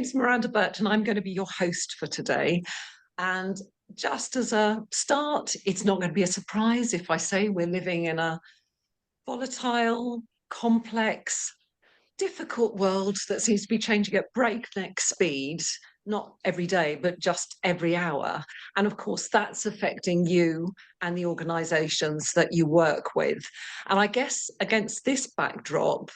name's Miranda Birch and I'm going to be your host for today. And just as a start, it's not going to be a surprise if I say we're living in a volatile, complex, difficult world that seems to be changing at breakneck speed, not every day, but just every hour. And of course, that's affecting you and the organizations that you work with. And I guess against this backdrop,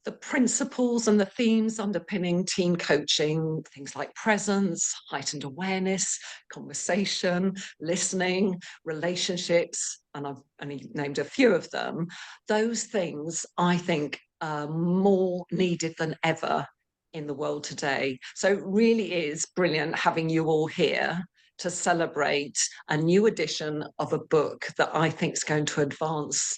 the principles and the themes underpinning team coaching, things like presence, heightened awareness, conversation, listening, relationships, and I've only named a few of them, those things I think are more needed than ever in the world today. So it really is brilliant having you all here to celebrate a new edition of a book that I think is going to advance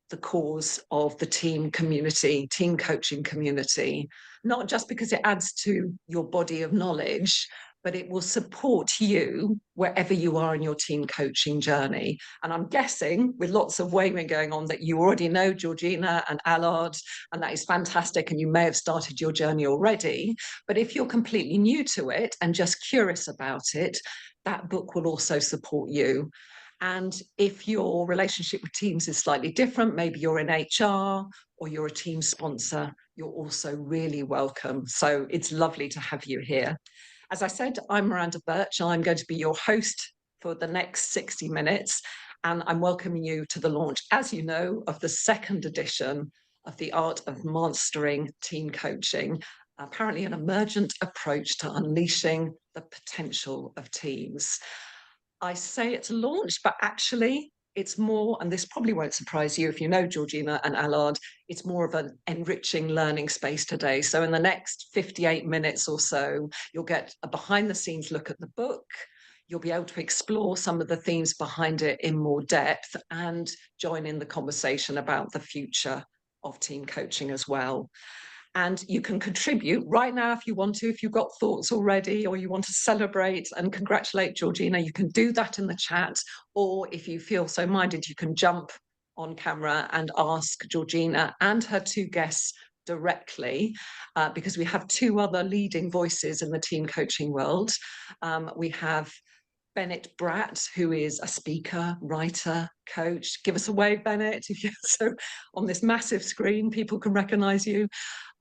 the cause of the team community, team coaching community, not just because it adds to your body of knowledge, but it will support you wherever you are in your team coaching journey. And I'm guessing with lots of waving going on that you already know Georgina and Allard, and that is fantastic. And you may have started your journey already. But if you're completely new to it and just curious about it, that book will also support you. And if your relationship with teams is slightly different, maybe you're in HR or you're a team sponsor, you're also really welcome. So it's lovely to have you here. As I said, I'm Miranda Birch. I'm going to be your host for the next 60 minutes. And I'm welcoming you to the launch, as you know, of the second edition of The Art of Mastering Team Coaching, apparently an emergent approach to unleashing the potential of teams. I say it's a launch, but actually it's more, and this probably won't surprise you if you know Georgina and Allard, it's more of an enriching learning space today. So in the next 58 minutes or so, you'll get a behind the scenes look at the book. You'll be able to explore some of the themes behind it in more depth and join in the conversation about the future of team coaching as well. And you can contribute right now if you want to, if you've got thoughts already, or you want to celebrate and congratulate Georgina, you can do that in the chat. Or if you feel so minded, you can jump on camera and ask Georgina and her two guests directly, because we have two other leading voices in the team coaching world. We have Bennett Bratt, who is a speaker, writer, coach. Give us a wave, Bennett, if you're so on this massive screen, people can recognize you.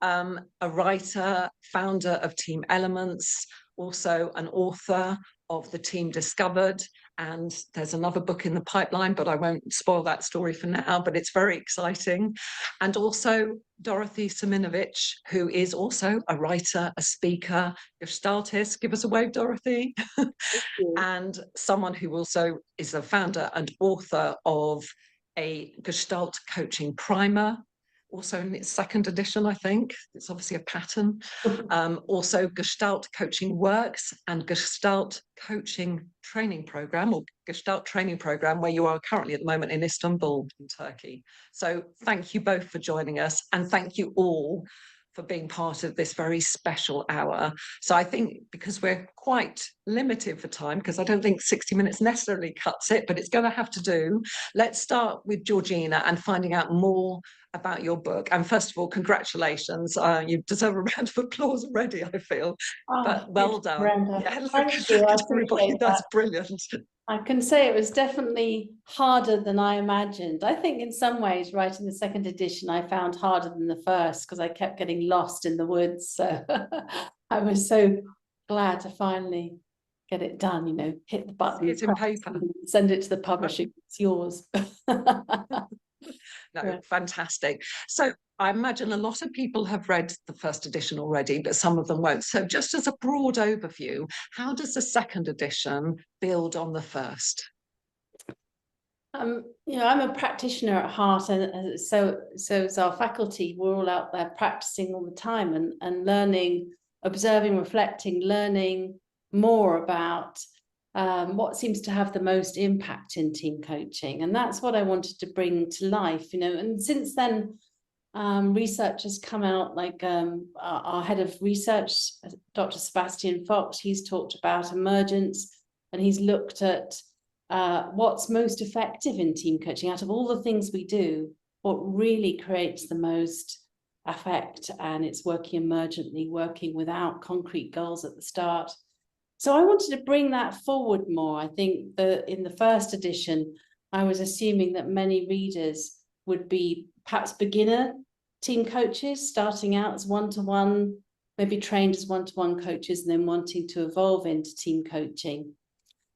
A writer, founder of Team Elements, also an author of The Team Discovered. And there's another book in the pipeline, but I won't spoil that story for now, but it's very exciting. And also Dorothy Siminovitch, who is also a writer, a speaker, Gestaltist. Give us a wave, Dorothy. And someone who also is a founder and author of a Gestalt coaching primer, also in its second edition, I think. It's obviously a pattern. Also Gestalt Coaching Works and Gestalt Coaching Training Program, or Gestalt Training Program, where you are currently at the moment in Istanbul, in Turkey. So thank you both for joining us, and thank you all for being part of this very special hour. So I think because we're quite limited for time, because I don't think 60 minutes necessarily cuts it, but it's going to have to do. Let's start with Georgina and finding out more about your book. And first of all, congratulations. You deserve a round of applause already, I feel. But well done. Yeah, thank you. I appreciate That's brilliant. I can say it was definitely harder than I imagined. I think in some ways, writing the second edition, I found harder than the first because I kept getting lost in the woods. So I was so glad to finally get it done, you know, hit the button. It's in paper. Send it to the publisher. It's yours. No, yeah. Fantastic. So I imagine a lot of people have read the first edition already, but some of them won't. So just as a broad overview, how does the second edition build on the first? You know, I'm a practitioner at heart, and so is our faculty. We're all out there practicing all the time and learning, observing, reflecting, learning more about what seems to have the most impact in team coaching. And that's what I wanted to bring to life, you know. And since then, research has come out, like our head of research, Dr. Sebastian Fox, he's talked about emergence, and he's looked at what's most effective in team coaching. Out of all the things we do, what really creates the most affect, and it's working emergently, working without concrete goals at the start. So I wanted to bring that forward more. I think that in the first edition, I was assuming that many readers would be perhaps beginner team coaches, starting out as one-to-one, maybe trained as one-to-one coaches, and then wanting to evolve into team coaching.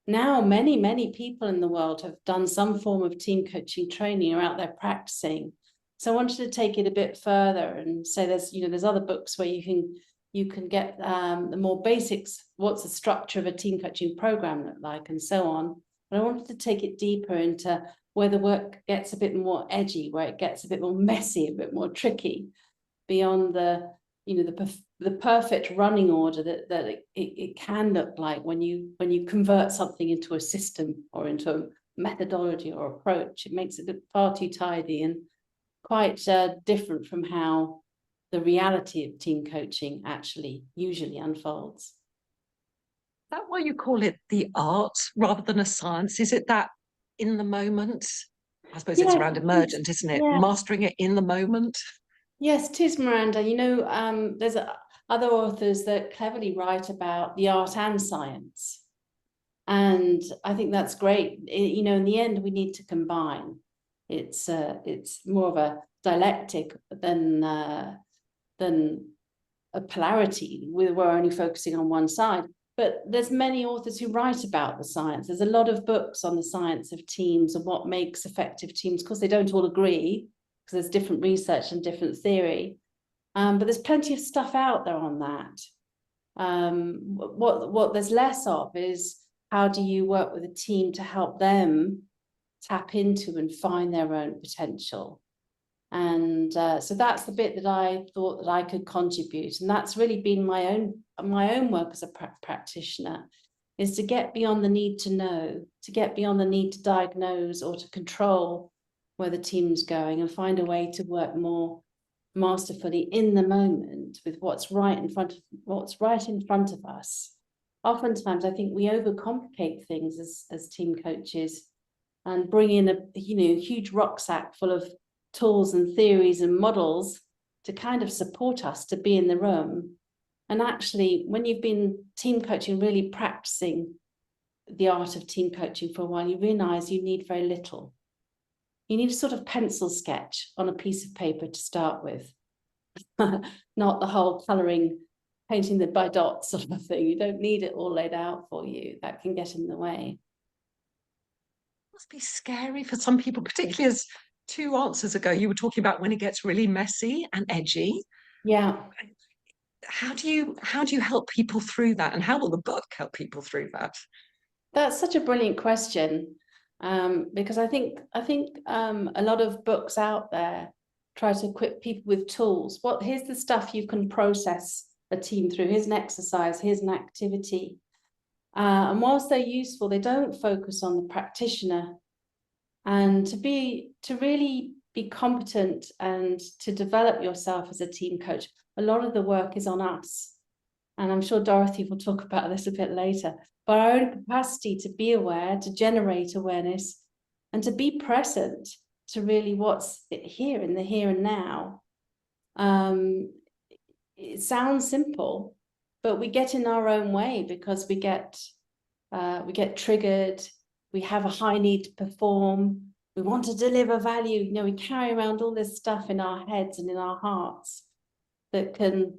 Now, many people in the world have done some form of team coaching training, or out there practicing. So I wanted to take it a bit further and say there's other books where you can get the more basics. What's the structure of a team coaching program look like, and so on. But I wanted to take it deeper into where the work gets a bit more edgy, where it gets a bit more messy, a bit more tricky, beyond the perfect running order that it can look like when you convert something into a system or into a methodology or approach. It makes it look far too tidy and quite different from how the reality of team coaching actually usually unfolds. Is that why you call it the art rather than a science? Is it that in the moment? I suppose it's around emergent, isn't it? Yeah. Mastering it in the moment. Yes, it is, Miranda. There's other authors that cleverly write about the art and science. And I think that's great. In the end, we need to combine. It's more of a dialectic than a polarity. We're only focusing on one side. But there's many authors who write about the science. There's a lot of books on the science of teams and what makes effective teams. Of course, they don't all agree, because there's different research and different theory. But there's plenty of stuff out there on that. What there's less of is, how do you work with a team to help them tap into and find their own potential? And so that's the bit that I thought that I could contribute. And that's really been my own work as a practitioner, is to get beyond the need to know, to get beyond the need to diagnose or to control where the team's going, and find a way to work more masterfully in the moment with what's right in front of us. Oftentimes, I think we overcomplicate things as team coaches, and bring in a huge rucksack full of tools and theories and models to kind of support us to be in the room. And actually, when you've been team coaching, really practicing the art of team coaching for a while, you realize you need very little. You need a sort of pencil sketch on a piece of paper to start with, not the whole colouring, painting by dots sort of thing. You don't need it all laid out for you. That can get in the way. It must be scary for some people, particularly as 2 answers ago you were talking about when it gets really messy and edgy. Yeah. How do you help people through that, and how will the book help people through that? That's such a brilliant question, because I think a lot of books out there try to equip people with tools. Here's the stuff you can process a team through. Here's an exercise. Here's an activity. And whilst they're useful, they don't focus on the practitioner. And to really be competent and to develop yourself as a team coach, a lot of the work is on us. And I'm sure Dorothy will talk about this a bit later. But our own capacity to be aware, to generate awareness, and to be present to really what's here in the here and now. It sounds simple, but we get in our own way because we get triggered. We have a high need to perform. We want to deliver value. We carry around all this stuff in our heads and in our hearts that can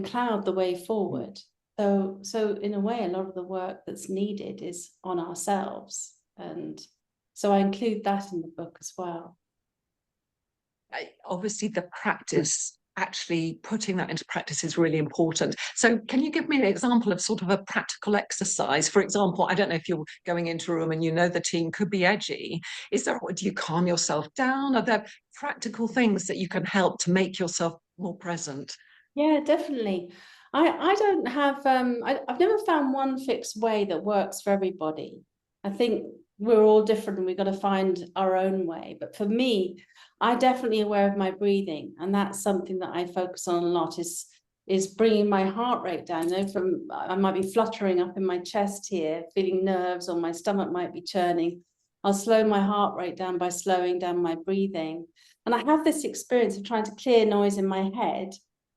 cloud the way forward. So in a way, a lot of the work that's needed is on ourselves. And so I include that in the book as well. Obviously, the practice, actually putting that into practice, is really important. So can you give me an example of sort of a practical exercise? For example, I don't know if you're going into a room and the team could be edgy. Do you calm yourself down? Are there practical things that you can help to make yourself more present? Yeah, definitely. I don't have, I've never found one fixed way that works for everybody. I think we're all different and we've got to find our own way. But for me, I'm definitely aware of my breathing. And that's something that I focus on a lot, is bringing my heart rate down. I might be fluttering up in my chest here, feeling nerves, or my stomach might be churning. I'll slow my heart rate down by slowing down my breathing. And I have this experience of trying to clear noise in my head.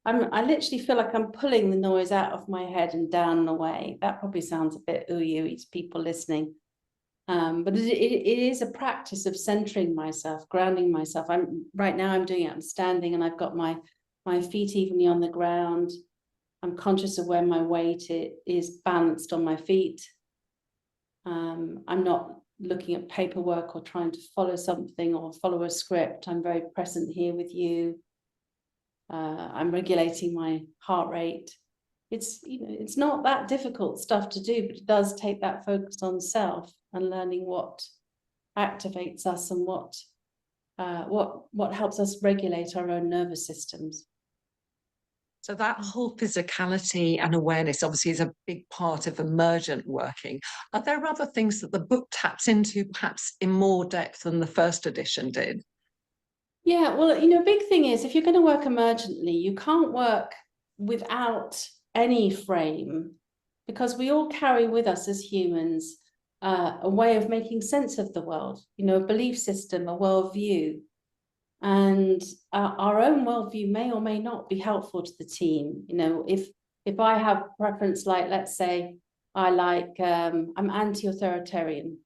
I literally feel like I'm pulling the noise out of my head and down and away. That probably sounds a bit ooey to people listening. But it is a practice of centering myself, grounding myself. Right now I'm doing it, I'm standing and I've got my feet evenly on the ground. I'm conscious of where my weight is balanced on my feet. I'm not looking at paperwork or trying to follow something or follow a script. I'm very present here with you. I'm regulating my heart rate. It's, you know, it's not that difficult stuff to do, but it does take that focus on self and learning what activates us and what helps us regulate our own nervous systems. So that whole physicality and awareness obviously is a big part of emergent working. Are there other things that the book taps into perhaps in more depth than the first edition did? Yeah, well, you know, a big thing is if you're going to work emergently, you can't work without any frame, because we all carry with us as humans a way of making sense of the world, you know, a belief system, a worldview. And our own worldview may or may not be helpful to the team. You know, if I have preference, like, let's say, I like, I'm anti-authoritarian.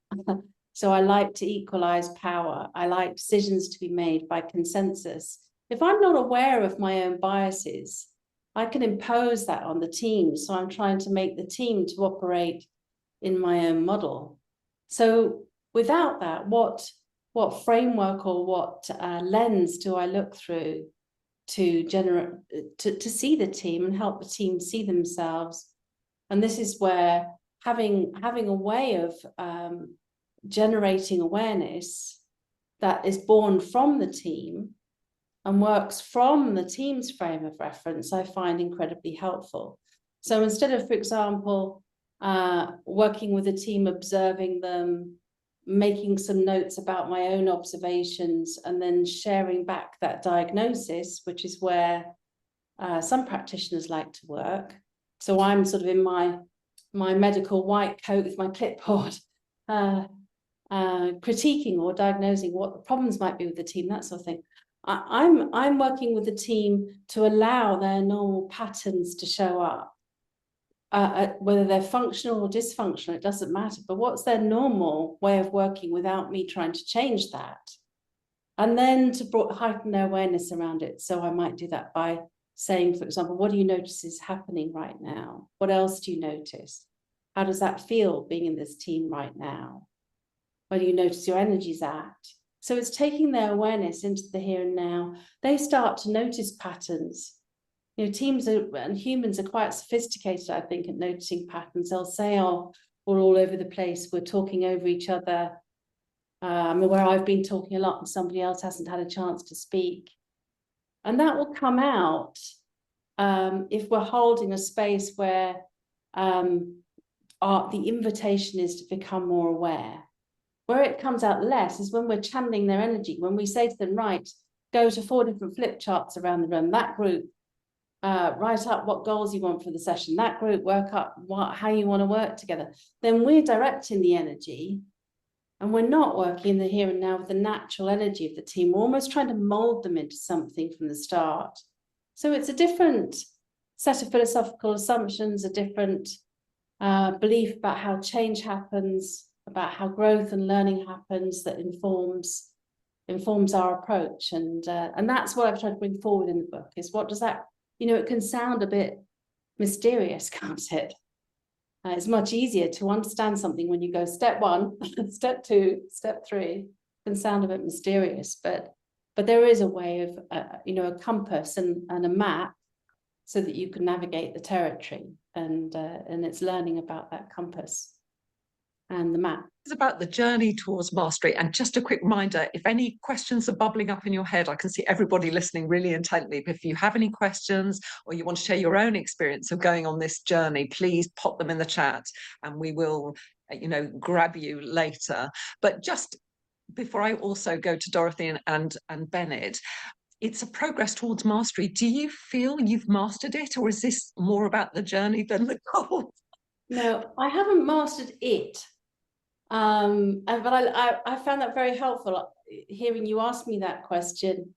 So I like to equalize power. I like decisions to be made by consensus. If I'm not aware of my own biases, I can impose that on the team. So I'm trying to make the team to operate in my own model. So without that, what framework or what lens do I look through to see the team and help the team see themselves? And this is where having a way of generating awareness that is born from the team and works from the team's frame of reference, I find incredibly helpful. So instead of, for example, working with a team, observing them, making some notes about my own observations, and then sharing back that diagnosis, which is where some practitioners like to work. So I'm sort of in my medical white coat with my clipboard, critiquing or diagnosing what the problems might be with the team, that sort of thing. I'm working with the team to allow their normal patterns to show up. Whether they're functional or dysfunctional, it doesn't matter, but what's their normal way of working without me trying to change that? And then to heighten their awareness around it. So I might do that by saying, for example, what do you notice is happening right now? What else do you notice? How does that feel being in this team right now? Where do you notice your energy's at? So it's taking their awareness into the here and now. They start to notice patterns. You know, teams and humans are quite sophisticated, I think, at noticing patterns. They'll say, oh, we're all over the place, we're talking over each other, where I've been talking a lot and somebody else hasn't had a chance to speak. And that will come out if we're holding a space where the invitation is to become more aware. Where it comes out less is when we're channeling their energy, when we say to them, right, go to 4 different flip charts around the room, that group, write up what goals you want for the session, that group, work up how you want to work together. Then we're directing the energy and we're not working in the here and now with the natural energy of the team. We're almost trying to mold them into something from the start. So it's a different set of philosophical assumptions, a different belief about how change happens, about how growth and learning happens, that informs our approach. And that's what I've tried to bring forward in the book, is what does that, you know, it can sound a bit mysterious, can't it? It's much easier to understand something when you go step 1, step 2, step 3. It can sound a bit mysterious, but there is a way of, you know, a compass and a map so that you can navigate the territory, and it's learning about that compass and the map. It's about the journey towards mastery. And just a quick reminder, if any questions are bubbling up in your head, I can see everybody listening really intently. But if you have any questions or you want to share your own experience of going on this journey, please pop them in the chat and we will, you know, grab you later. But just before I also go to Dorothy and Bennett, it's a progress towards mastery. Do you feel you've mastered it, or is this more about the journey than the goal? No, I haven't mastered it. But I found that very helpful. hearing you ask me that question,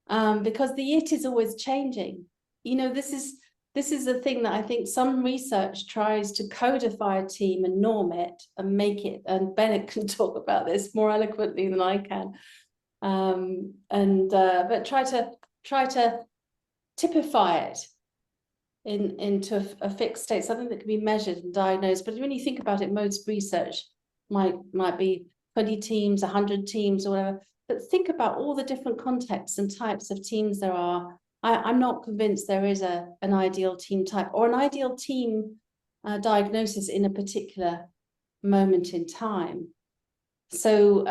because the it is always changing. You know, this is the thing that I think some research tries to codify a team and norm it and make it, and Bennett can talk about this more eloquently than I can. But try to typify it into a fixed state, something that can be measured and diagnosed. But when you think about it, most research might be 20 teams, 100 teams, or whatever. But think about all the different contexts and types of teams there are. I'm not convinced there is an ideal team type or an ideal team diagnosis in a particular moment in time. So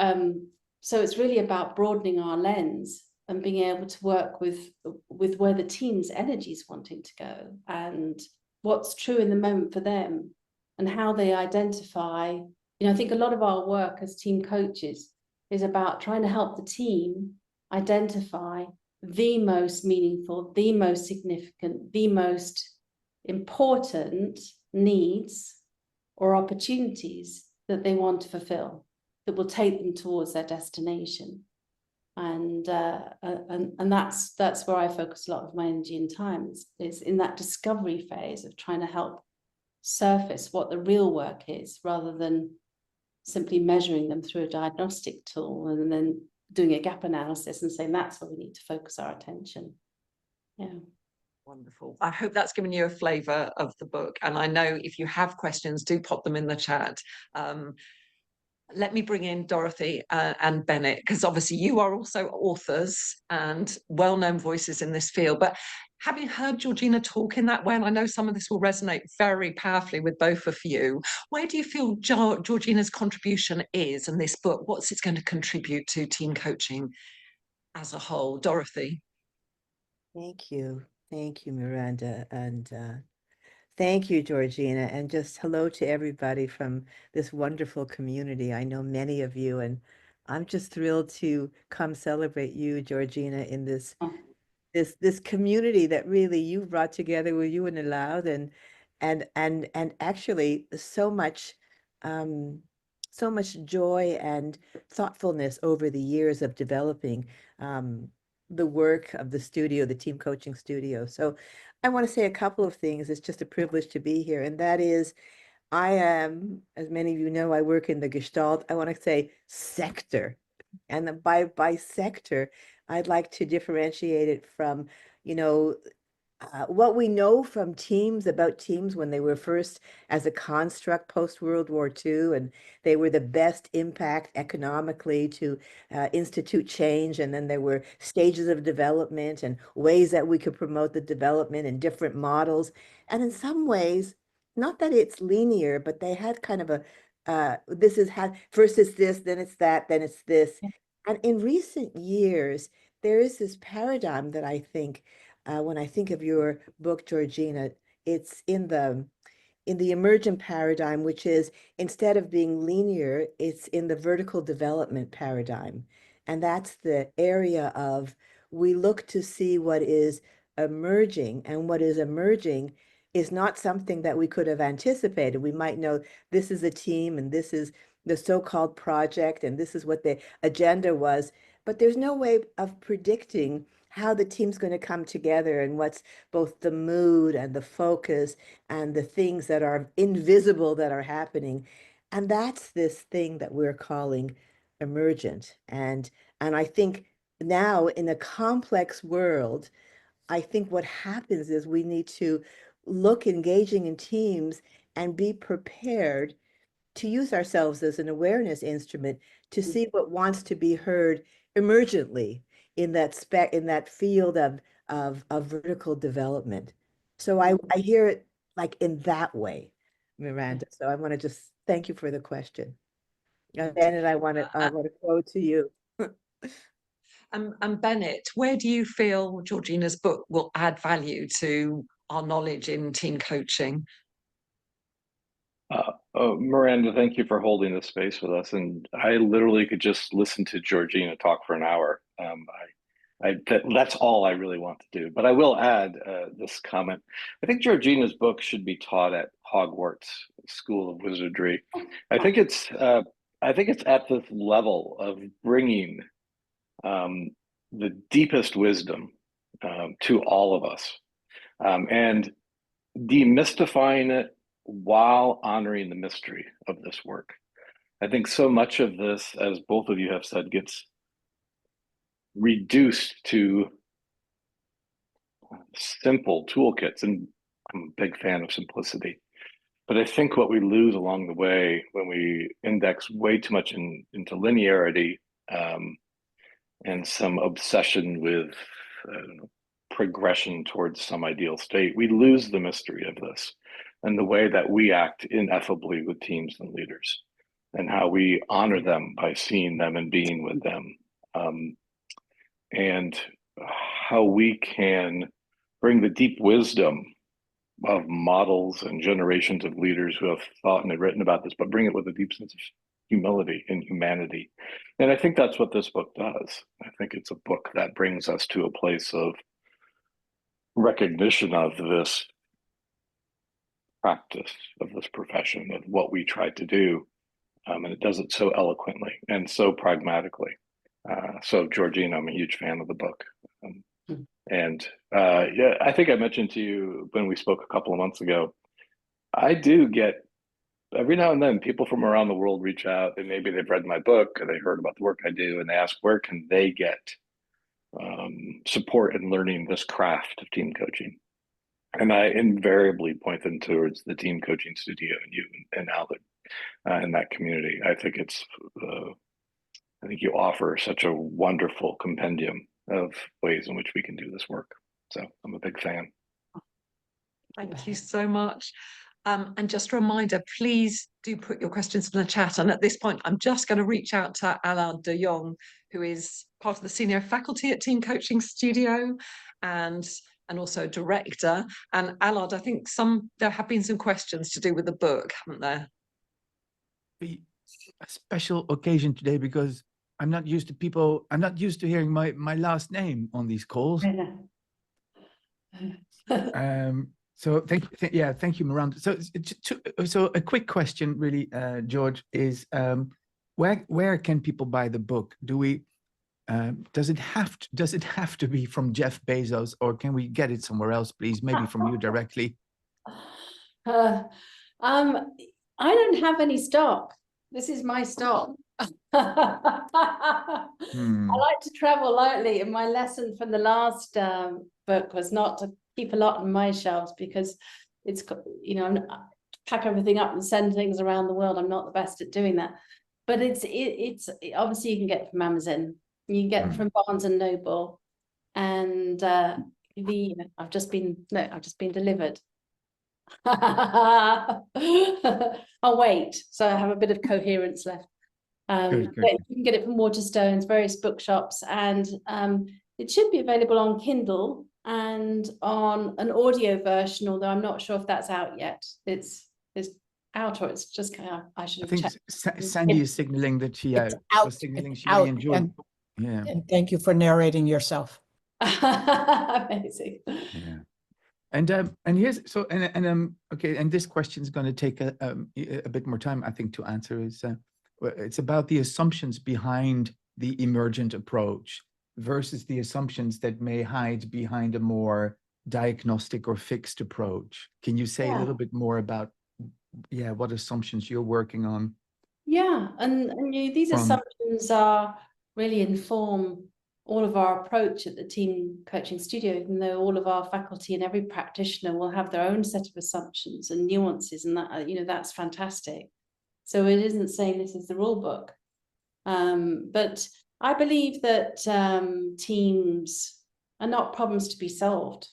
it's really about broadening our lens and being able to work with where the team's energy is wanting to go and what's true in the moment for them and how they identify. You know, I think a lot of our work as team coaches is about trying to help the team identify the most meaningful, the most significant, the most important needs or opportunities that they want to fulfill that will take them towards their destination. And that's where I focus a lot of my energy and time is in that discovery phase of trying to help surface what the real work is rather than simply measuring them through a diagnostic tool and then doing a gap analysis and saying that's where we need to focus our attention. Yeah. Wonderful. I hope that's given you a flavour of the book. And I know if you have questions, do pop them in the chat. Let me bring in Dorothy and Bennett, because obviously you are also authors and well-known voices in this field. But having heard Georgina talk in that way, and I know some of this will resonate very powerfully with both of you, where do you feel Georgina's contribution is in this book? What's it going to contribute to team coaching as a whole? Dorothy. Thank you. Thank you, Miranda. And thank you, Georgina. And just hello to everybody from this wonderful community. I know many of you, and I'm just thrilled to come celebrate you, Georgina, in this community that really you brought together with you and allowed, and actually so much joy and thoughtfulness over the years of developing the work of the studio, the team coaching studio. So I want to say a couple of things. It's just a privilege to be here. And that is, I am, as many of you know, I work in the Gestalt, I want to say sector. And by sector, I'd like to differentiate it from, you know, what we know from teams about teams when they were first as a construct post-World War II, and they were the best impact economically to institute change. And then there were stages of development and ways that we could promote the development and different models. And in some ways, not that it's linear, but they had kind of a, this is how, first it's this, then it's that, then it's this. And in recent years, there is this paradigm that I think, when I think of your book, Georgina, it's in the emergent paradigm, which is instead of being linear, it's in the vertical development paradigm. And that's the area of we look to see what is emerging, and what is emerging is not something that we could have anticipated. We might know this is a team and this is the so-called project and this is what the agenda was, but there's no way of predicting how the team's going to come together and what's both the mood and the focus and the things that are invisible that are happening. And that's this thing that we're calling emergent. And I think now in a complex world, I think what happens is we need to look engaging in teams and be prepared to use ourselves as an awareness instrument to see what wants to be heard emergently in that field of vertical development. So I hear it like in that way, Miranda. So I want to just thank you for the question. And Bennett, I want to go to you. And Bennett, where do you feel Georgina's book will add value to our knowledge in team coaching? Miranda, thank you for holding this space with us. And I literally could just listen to Georgina talk for an hour. That's all I really want to do. But I will add this comment. I think Georgina's book should be taught at Hogwarts School of Wizardry. I think it's at this level of bringing the deepest wisdom to all of us, and demystifying it while honoring the mystery of this work. I think so much of this, as both of you have said, gets reduced to simple toolkits, and I'm a big fan of simplicity. But I think what we lose along the way when we index way too much into linearity and some obsession with progression towards some ideal state, we lose the mystery of this and the way that we act ineffably with teams and leaders, and how we honor them by seeing them and being with them, and how we can bring the deep wisdom of models and generations of leaders who have thought and have written about this, but bring it with a deep sense of humility and humanity. And I think that's what this book does. I think it's a book that brings us to a place of recognition of this practice, of this profession, of what we try to do. And it does it so eloquently and so pragmatically. So Georgina, I'm a huge fan of the book. And yeah, I think I mentioned to you when we spoke a couple of months ago, I do get every now and then people from around the world reach out, and maybe they've read my book or they heard about the work I do, and they ask, where can they get support in learning this craft of team coaching? And I invariably point them towards the team coaching studio and you and Albert in that community. I think it's I think you offer such a wonderful compendium of ways in which we can do this work. So I'm a big fan. Thank you so much. And just a reminder, please do put your questions in the chat. And at this point, I'm just going to reach out to Allard de Jong, who is part of the senior faculty at Team Coaching Studio and also director. And Allard, I think there have been some questions to do with the book, haven't there? A special occasion today because I'm not used to hearing my last name on these calls. So thank you, Miranda. So a quick question, really, George, is where can people buy the book? Does it have to be from Jeff Bezos, or can we get it somewhere else, please? Maybe from you directly. I don't have any stock. This is my stock. I like to travel lightly, and my lesson from the last book was not to keep a lot on my shelves, because it's, you know, pack everything up and send things around the world. I'm not the best at doing that, but it's obviously you can get it from Amazon, you can get it from Barnes and Noble, and I've just been delivered. I'll wait, so I have a bit of coherence left. Good. You can get it from Waterstones, various bookshops, and it should be available on Kindle and on an audio version, although I'm not sure if that's out yet. It's out, or it's just kind of, I should have checked. Sandy is signaling that she It's out. was signaling she out, really enjoyed. Yeah. And thank you for narrating yourself. Amazing. Yeah. And here's okay, and this question is going to take a bit more time, I think, to answer. Is it's about the assumptions behind the emergent approach versus the assumptions that may hide behind a more diagnostic or fixed approach. Can you say a little bit more about what assumptions you're working on? Yeah, and these assumptions are really inform all of our approach at the Team Coaching Studio, even though all of our faculty and every practitioner will have their own set of assumptions and nuances, and that, you know, that's fantastic. So it isn't saying this is the rule book, but I believe that teams are not problems to be solved.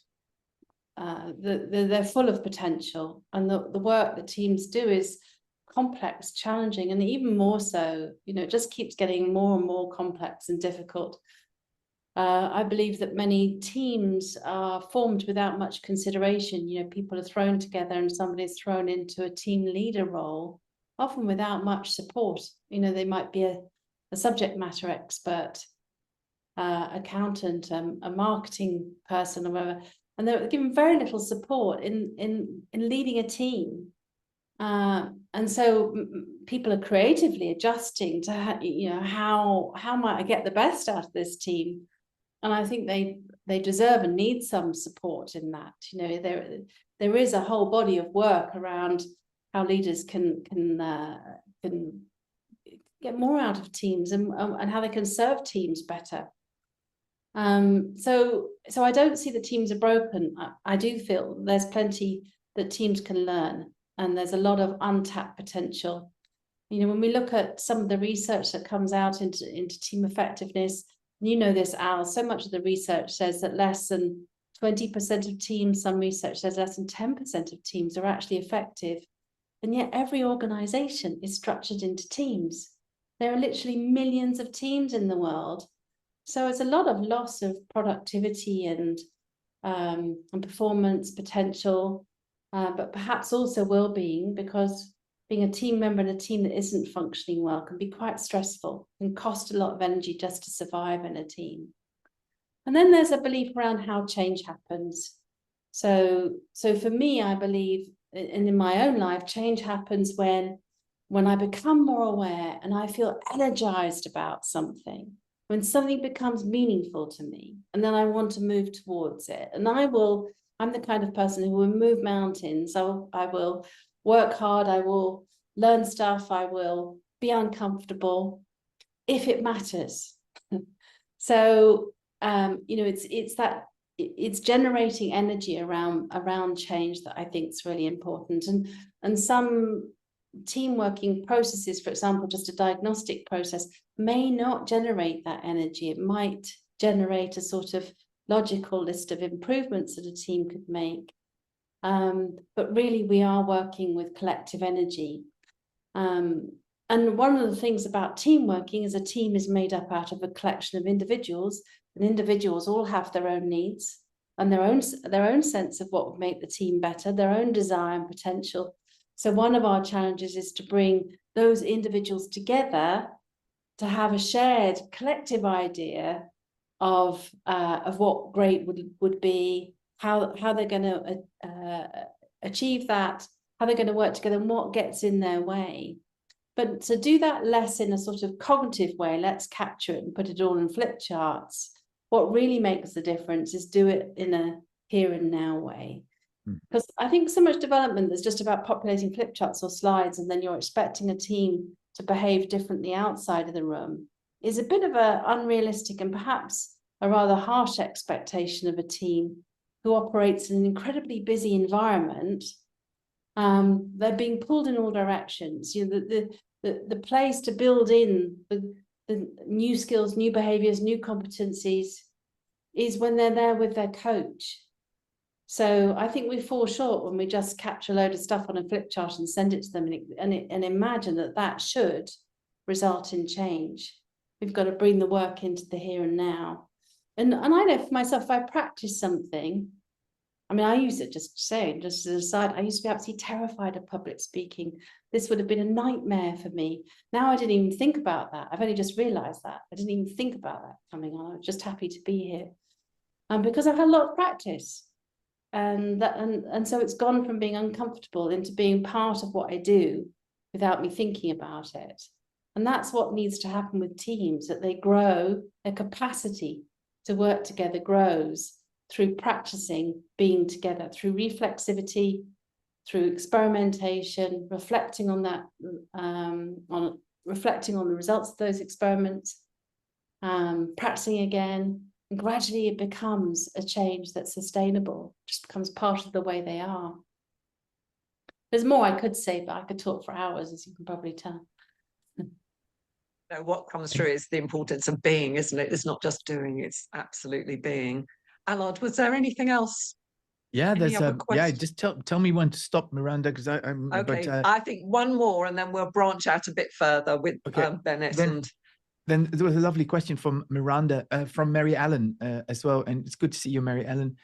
They're full of potential, and the work that teams do is complex, challenging, and even more so, you know, it just keeps getting more and more complex and difficult. I believe that many teams are formed without much consideration. You know, people are thrown together and somebody is thrown into a team leader role, often without much support. You know, they might be a subject matter expert, accountant, a marketing person, or whatever, and they're given very little support in leading a team. And so people are creatively adjusting to how might I get the best out of this team, and I think they deserve and need some support in that. There is a whole body of work around how leaders can get more out of teams and how they can serve teams better. So I don't see the teams are broken. I do feel there's plenty that teams can learn, and there's a lot of untapped potential. When we look at some of the research that comes out into team effectiveness, this, Al, so much of the research says that less than 20% of teams, some research says less than 10% of teams are actually effective. And yet every organization is structured into teams. There are literally millions of teams in the world. So it's a lot of loss of productivity and performance potential, but perhaps also well-being, because being a team member in a team that isn't functioning well can be quite stressful and cost a lot of energy just to survive in a team. And then there's a belief around how change happens. So for me, I believe, and in my own life, change happens when I become more aware and I feel energized about something, when something becomes meaningful to me, and then I want to move towards it. And I'm the kind of person who will move mountains. I will work hard, I will learn stuff, I will be uncomfortable if it matters. So it's generating energy around change that I think is really important. And some team working processes, for example, just a diagnostic process, may not generate that energy. It might generate a sort of logical list of improvements that a team could make. But really, we are working with collective energy. And one of the things about team working is a team is made up out of a collection of individuals, and individuals all have their own needs and their own sense of what would make the team better, their own desire and potential. So one of our challenges is to bring those individuals together to have a shared collective idea of what great would be, how they're going to achieve that, how they're going to work together, and what gets in their way. But to do that less in a sort of cognitive way, let's capture it and put it all in flip charts. What really makes the difference is do it in a here and now way. Because I think so much development is just about populating flip charts or slides, and then you're expecting a team to behave differently outside of the room, is a bit of an unrealistic and perhaps a rather harsh expectation of a team who operates in an incredibly busy environment. They're being pulled in all directions. The place to build in the new skills, new behaviors, new competencies is when they're there with their coach. So I think we fall short when we just capture a load of stuff on a flip chart and send it to them and imagine that should result in change. We've got to bring the work into the here and now. And I know for myself, if I practice something, I mean, I use it just as an aside, I used to be absolutely terrified of public speaking. This would have been a nightmare for me. Now I didn't even think about that. I've only just realized that. I didn't even think about that coming on. I was just happy to be here. Because I've had a lot of practice. And so it's gone from being uncomfortable into being part of what I do without me thinking about it. And that's what needs to happen with teams, that they grow, their capacity to work together grows through practicing being together, through reflexivity, through experimentation, reflecting on that, reflecting on the results of those experiments, practicing again, and gradually it becomes a change that's sustainable, just becomes part of the way they are. There's more I could say, but I could talk for hours, as you can probably tell. No, what comes through is the importance of being, isn't it? It's not just doing, it's absolutely being. Allard, was there anything else? Yeah, Any there's other yeah, questions? just tell me when to stop, Miranda, because I'm Okay, but I think one more and then we'll branch out a bit further with okay, Bennett. Then there was a lovely question from Miranda, from Mary Ellen as well, and it's good to see you, Mary Ellen.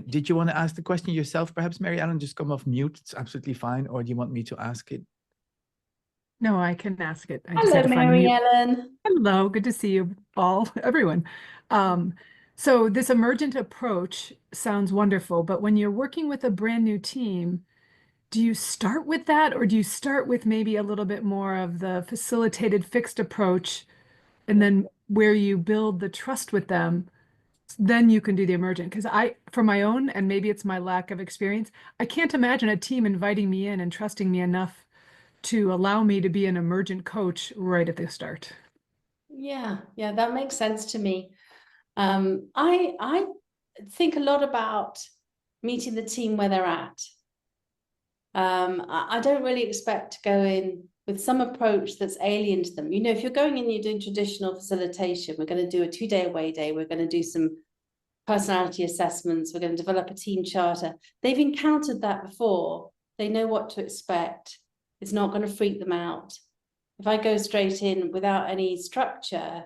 Did you want to ask the question yourself, perhaps, Mary Ellen? Just come off mute, it's absolutely fine, or do you want me to ask it? No, I can ask it. I just Hello, had to find Mary mute. Ellen. Hello, good to see you all, everyone. So this emergent approach sounds wonderful, but when you're working with a brand new team, do you start with that, or do you start with maybe a little bit more of the facilitated fixed approach, and then where you build the trust with them, then you can do the emergent? Because for my own, and maybe it's my lack of experience, I can't imagine a team inviting me in and trusting me enough to allow me to be an emergent coach right at the start. Yeah, that makes sense to me. I think a lot about meeting the team where they're at. I don't really expect to go in with some approach that's alien to them. You know, if you're going in, you're doing traditional facilitation, we're going to do a 2-day away day, we're going to do some personality assessments, we're going to develop a team charter. They've encountered that before. They know what to expect. It's not going to freak them out. If I go straight in without any structure,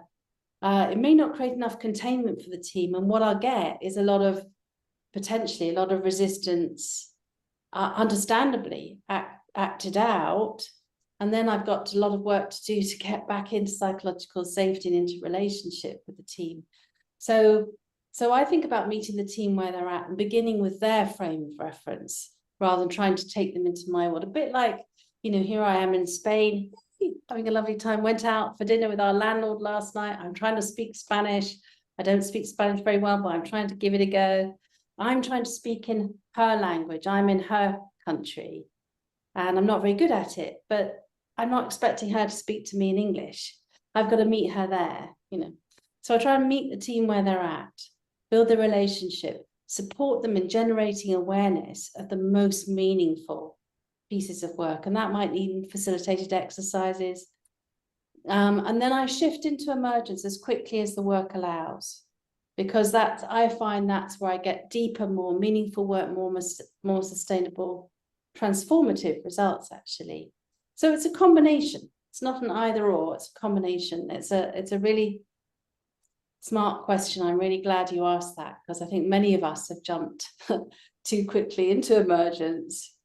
it may not create enough containment for the team. And what I'll get is potentially a lot of resistance, understandably acted out. And then I've got a lot of work to do to get back into psychological safety and into relationship with the team. So I think about meeting the team where they're at and beginning with their frame of reference rather than trying to take them into my world. A bit like, you know, here I am in Spain, having a lovely time, went out for dinner with our landlord last night. I'm trying to speak Spanish. I don't speak Spanish very well, but I'm trying to give it a go. I'm trying to speak in her language. I'm in her country and I'm not very good at it, but I'm not expecting her to speak to me in English. I've got to meet her there, you know. So I try and meet the team where they're at, build the relationship, support them in generating awareness of the most meaningful pieces of work. And that might need facilitated exercises. And then I shift into emergence as quickly as the work allows, because I find that's where I get deeper, more meaningful work, more sustainable, transformative results, actually. So it's a combination. It's not an either or, it's a combination. It's a really smart question. I'm really glad you asked that, because I think many of us have jumped too quickly into emergence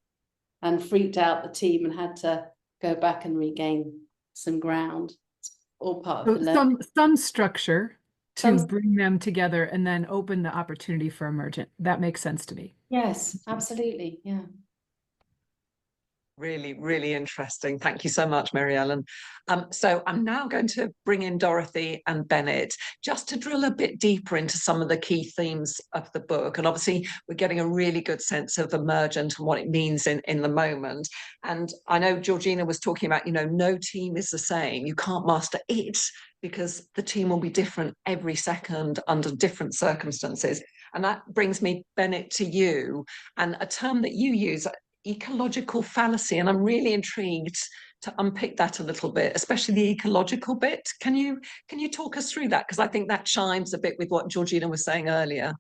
and freaked out the team and had to go back and regain some ground. It's all part of the learning. Some structure to bring them together and then open the opportunity for emergent. That makes sense to me. Yes, absolutely. Yeah. Really, really interesting. Thank you so much, Mary Ellen. So I'm now going to bring in Dorothy and Bennett just to drill a bit deeper into some of the key themes of the book. And obviously, we're getting a really good sense of emergent and what it means in the moment. And I know Georgina was talking about, you know, no team is the same. You can't master it because the team will be different every second under different circumstances. And that brings me, Bennett, to you, and a term that you use, ecological fallacy, and I'm really intrigued to unpick that a little bit, especially the ecological bit. Can you talk us through that? Because I think that chimes a bit with what Georgina was saying earlier.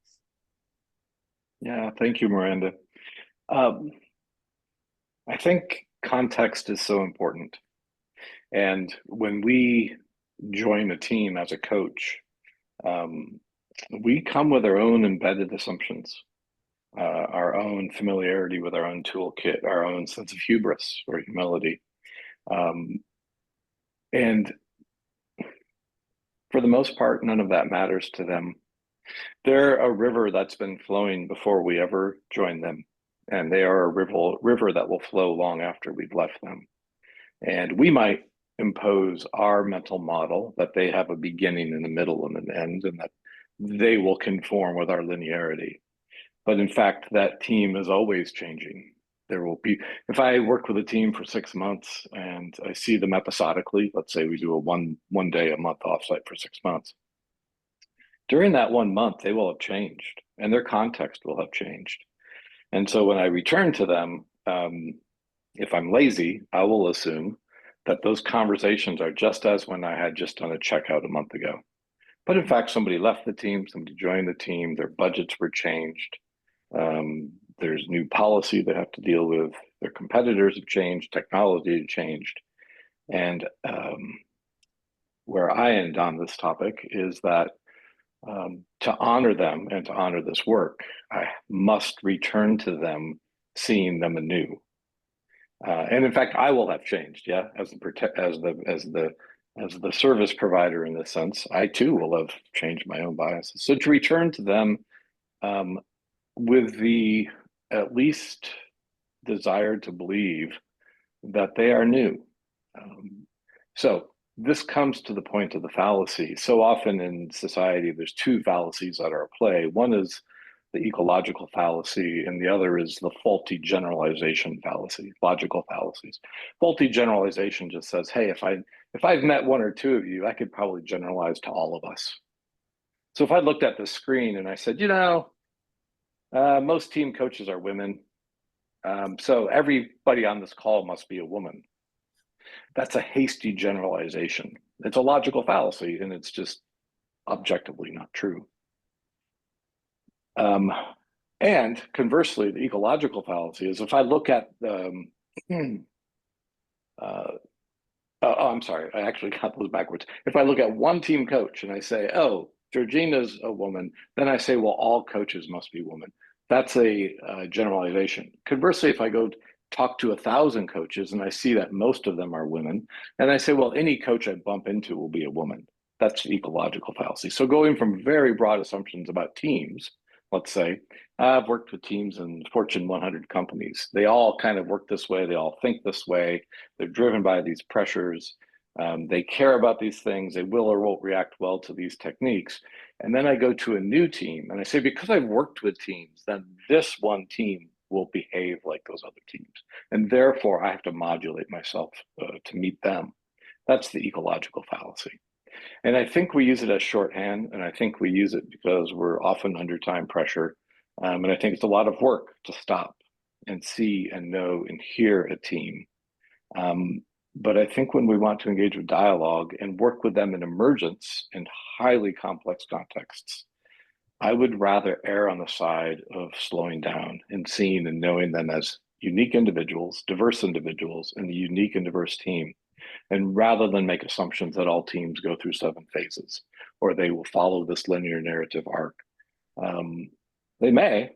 Yeah, thank you, Miranda. I think context is so important. And when we join a team as a coach, we come with our own embedded assumptions. Our own familiarity with our own toolkit, our own sense of hubris or humility. And for the most part, none of that matters to them. They're a river that's been flowing before we ever joined them. And they are a river that will flow long after we've left them. And we might impose our mental model that they have a beginning and a middle and an end, and that they will conform with our linearity. But in fact, that team is always changing. There will be, if I work with a team for 6 months and I see them episodically, let's say we do a one day a month offsite for 6 months. During that 1 month, they will have changed and their context will have changed. And so when I return to them, if I'm lazy, I will assume that those conversations are just as when I had just done a checkout a month ago. But in fact, somebody left the team, somebody joined the team, their budgets were changed. There's new policy they have to deal with. Their competitors have changed, technology has changed. And where I end on this topic is that to honor them and to honor this work, I must return to them, seeing them anew. And in fact, I will have changed, yeah, as the service provider in this sense. I too will have changed my own biases. So to return to them with at least desire to believe that they are new. So this comes to the point of the fallacy. So often in society, there's two fallacies that are at play. One is the ecological fallacy, and the other is the faulty generalization fallacy, logical fallacies. Faulty generalization just says, hey, if I've met one or two of you, I could probably generalize to all of us. So if I looked at the screen and I said, most team coaches are women, so everybody on this call must be a woman. That's a hasty generalization. It's a logical fallacy, and it's just objectively not true. And conversely, the ecological fallacy is if I look at I'm sorry, I actually got those backwards. If I look at one team coach and I say, oh, Georgina's a woman, then I say, well, all coaches must be women. That's a generalization. Conversely, if I go talk to 1,000 coaches and I see that most of them are women, and I say, well, any coach I bump into will be a woman. That's the ecological fallacy. So going from very broad assumptions about teams, let's say, I've worked with teams in Fortune 100 companies. They all kind of work this way. They all think this way. They're driven by these pressures. They care about these things. They will or won't react well to these techniques. And then I go to a new team and I say, because I've worked with teams, then this one team will behave like those other teams. And therefore, I have to modulate myself to meet them. That's the ecological fallacy. And I think we use it as shorthand, and I think we use it because we're often under time pressure. And I think it's a lot of work to stop and see and know and hear a team. But I think when we want to engage with dialogue and work with them in emergence in highly complex contexts, I would rather err on the side of slowing down and seeing and knowing them as unique individuals, diverse individuals, and a unique and diverse team. And rather than make assumptions that all teams go through 7 phases or they will follow this linear narrative arc. They may,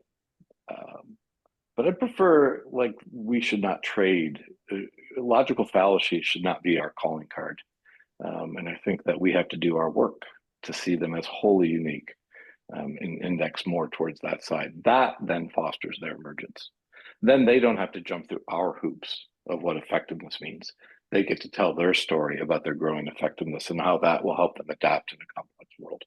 but I prefer, like, we should not trade. Logical fallacy should not be our calling card. And I think that we have to do our work to see them as wholly unique and index more towards that side. That then fosters their emergence. Then they don't have to jump through our hoops of what effectiveness means. They get to tell their story about their growing effectiveness and how that will help them adapt in a complex world.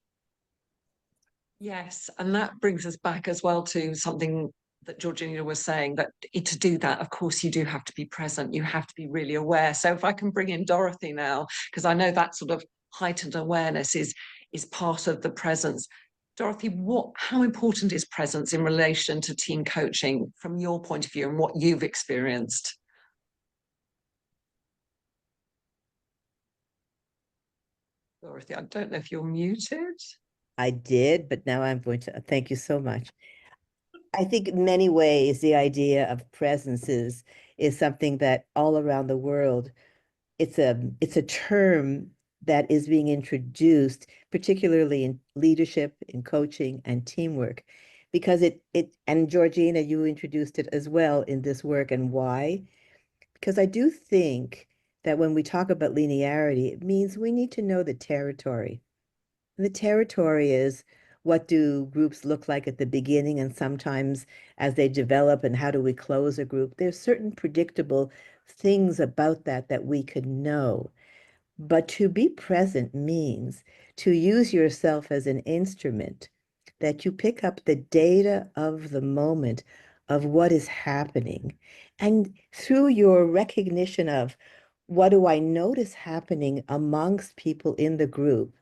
Yes, and that brings us back as well to something that Georgina was saying, that to do that, of course, you do have to be present. You have to be really aware. So if I can bring in Dorothy now, because I know that sort of heightened awareness is part of the presence. Dorothy, how important is presence in relation to team coaching from your point of view and what you've experienced? Dorothy, I don't know if you're muted. I did, but now I'm going to thank you so much. I think in many ways, the idea of presence is something that all around the world, it's a term that is being introduced, particularly in leadership, in coaching, and teamwork, because and Georgina, you introduced it as well in this work, and why? Because I do think that when we talk about linearity, it means we need to know the territory. And the territory is, what do groups look like at the beginning, and sometimes as they develop, and how do we close a group? There's certain predictable things about that we could know. But to be present means to use yourself as an instrument, that you pick up the data of the moment of what is happening. And through your recognition of what do I notice happening amongst people in the group,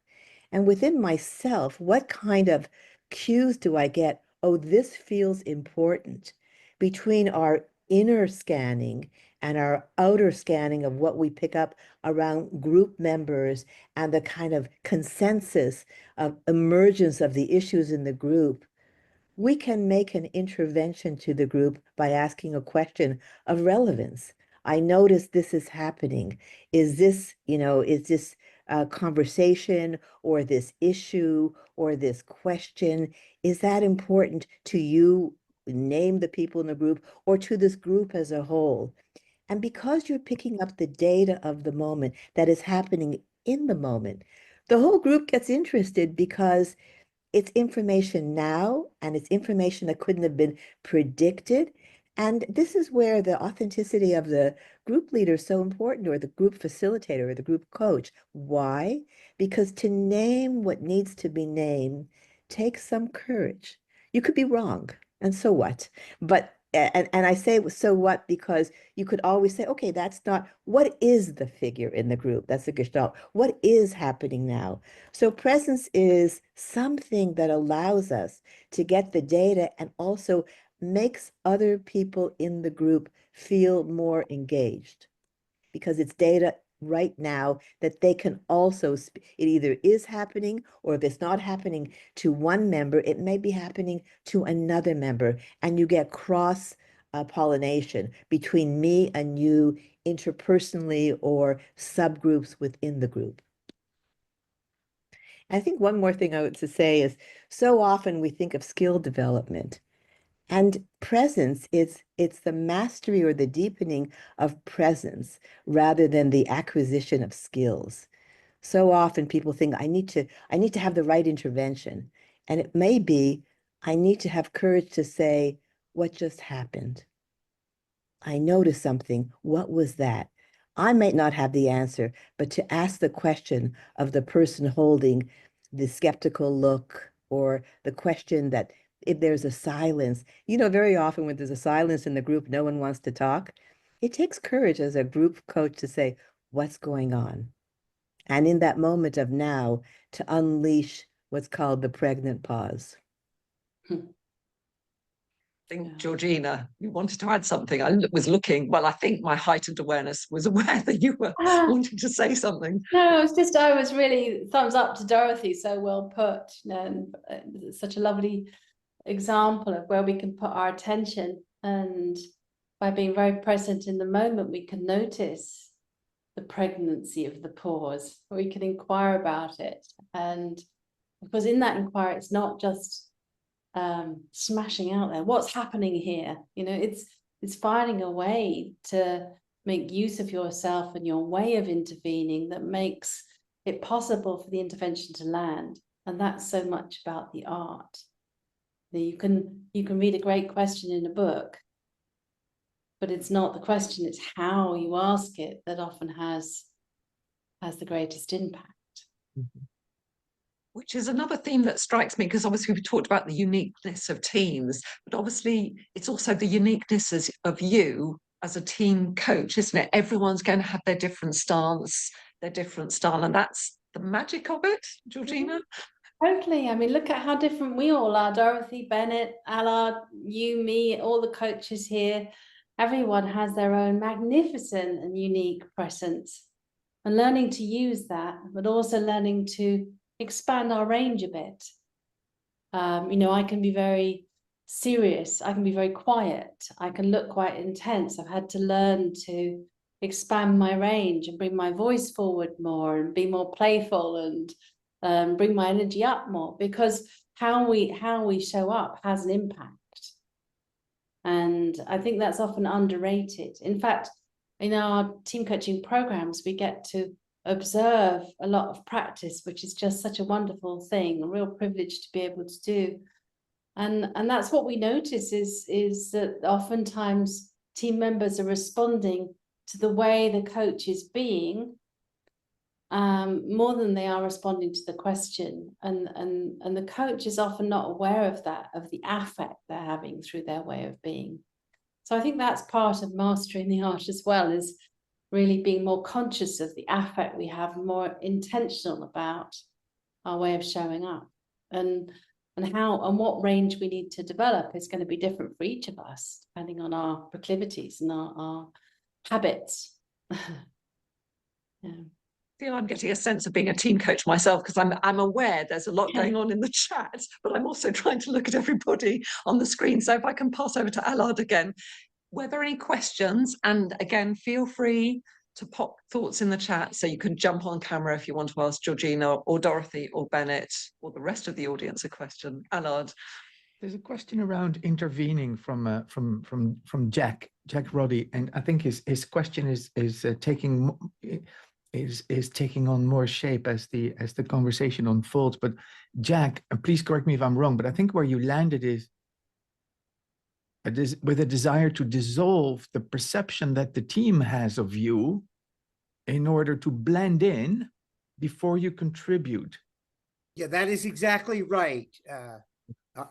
and within myself, what kind of cues do I get? Oh, this feels important, between our inner scanning and our outer scanning of what we pick up around group members and the kind of consensus of emergence of the issues in the group. We can make an intervention to the group by asking a question of relevance. I notice this is happening. Is this conversation or this issue or this question, is that important to you? Name the people in the group, or to this group as a whole. And because you're picking up the data of the moment that is happening in the moment, the whole group gets interested, because it's information now, and it's information that couldn't have been predicted. And this is where the authenticity of the group leader is so important, or the group facilitator or the group coach. Why? Because to name what needs to be named takes some courage. You could be wrong, and so what? But and I say so what because you could always say, okay, that's not what is the figure in the group. That's the Gestalt. What is happening now? So presence is something that allows us to get the data and also makes other people in the group feel more engaged, because it's data right now that they can also, it either is happening, or if it's not happening to one member, it may be happening to another member, and you get cross pollination between me and you interpersonally or subgroups within the group. I think one more thing I would to say is, so often we think of skill development, and presence, it's the mastery or the deepening of presence rather than the acquisition of skills. So often people think I need to have the right intervention. And it may be I need to have courage to say, what just happened? I noticed something. What was that? I might not have the answer, but to ask the question of the person holding the skeptical look, or the question that if there's a silence, very often when there's a silence in the group, no one wants to talk. It takes courage as a group coach to say, what's going on? And in that moment of now, to unleash what's called the pregnant pause. I think, Georgina, you wanted to add something. I was looking, well, I think my heightened awareness was aware that you were wanting to say something. No, I was really thumbs up to Dorothy, so well put, and such a lovely example of where we can put our attention, and by being very present in the moment, we can notice the pregnancy of the pause. We can inquire about it, and because in that inquiry, it's not just smashing out there what's happening here. It's finding a way to make use of yourself and your way of intervening that makes it possible for the intervention to land. And that's so much about the art. You can read a great question in a book, but it's not the question, it's how you ask it that often has the greatest impact. Mm-hmm. Which is another theme that strikes me, because obviously we've talked about the uniqueness of teams, but obviously it's also the uniqueness of you as a team coach, isn't it? Everyone's going to have their different stance, their different style, and that's the magic of it, Georgina. Totally. I mean, look at how different we all are. Dorothy, Bennett, Allard, you, me, all the coaches here. Everyone has their own magnificent and unique presence. And learning to use that, but also learning to expand our range a bit. I can be very serious. I can be very quiet. I can look quite intense. I've had to learn to expand my range and bring my voice forward more and be more playful and bring my energy up more, because how we show up has an impact. And I think that's often underrated. In fact, in our team coaching programs, we get to observe a lot of practice, which is just such a wonderful thing, a real privilege to be able to do. And that's what we notice is that oftentimes team members are responding to the way the coach is being, more than they are responding to the question. And the coach is often not aware of that, of the affect they're having through their way of being. So I think that's part of mastering the art as well, is really being more conscious of the affect we have, more intentional about our way of showing up, and what range we need to develop is going to be different for each of us, depending on our proclivities and our habits. Yeah. I feel I'm getting a sense of being a team coach myself, because I'm aware there's a lot going on in the chat, but I'm also trying to look at everybody on the screen. So if I can pass over to Allard again, were there any questions? And again, feel free to pop thoughts in the chat, so you can jump on camera if you want to ask Georgina or Dorothy or Bennett or the rest of the audience a question. Allard. There's a question around intervening from Jack Roddy, and I think his question is taking on more shape as the conversation unfolds. But Jack, please correct me if I'm wrong, but I think where you landed is with a desire to dissolve the perception that the team has of you in order to blend in before you contribute. Yeah, that is exactly right.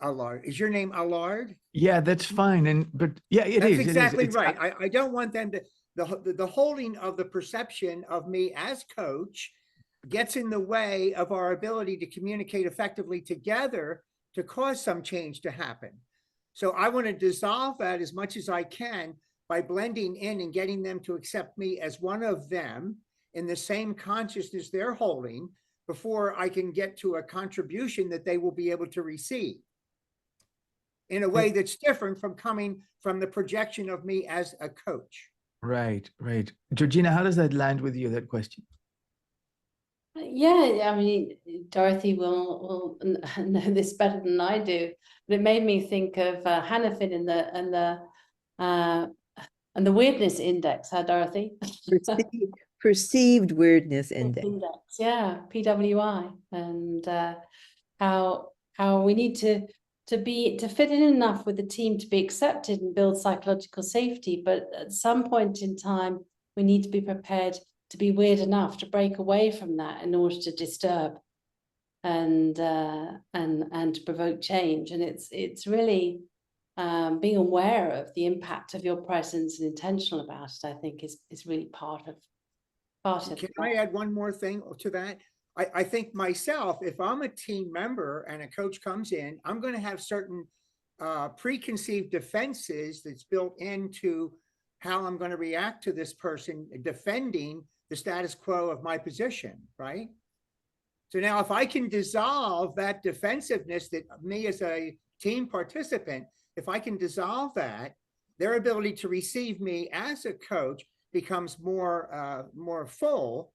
Allard, is your name Allard? Yeah, that's fine. But yeah, it That's is. exactly It's, right. I don't want them to, the holding of the perception of me as coach gets in the way of our ability to communicate effectively together to cause some change to happen. So I want to dissolve that as much as I can by blending in and getting them to accept me as one of them in the same consciousness they're holding before I can get to a contribution that they will be able to receive in a way that's different from coming from the projection of me as a coach. right. Georgina, how does that land with you, that question? Yeah, I mean, Dorothy will know this better than I do, but it made me think of Hannafin and the weirdness index, huh, Dorothy? Perceived weirdness index. Yeah, PWI, and how we need to fit in enough with the team to be accepted and build psychological safety, but at some point in time we need to be prepared to be weird enough to break away from that in order to disturb and to provoke change. And it's really being aware of the impact of your presence and intentional about it, I think is really part of Can I add one more thing to that? I think myself, if I'm a team member and a coach comes in, I'm going to have certain preconceived defenses that's built into how I'm going to react to this person defending the status quo of my position, right? So now if I can dissolve that defensiveness that me as a team participant, if I can dissolve that, their ability to receive me as a coach becomes more full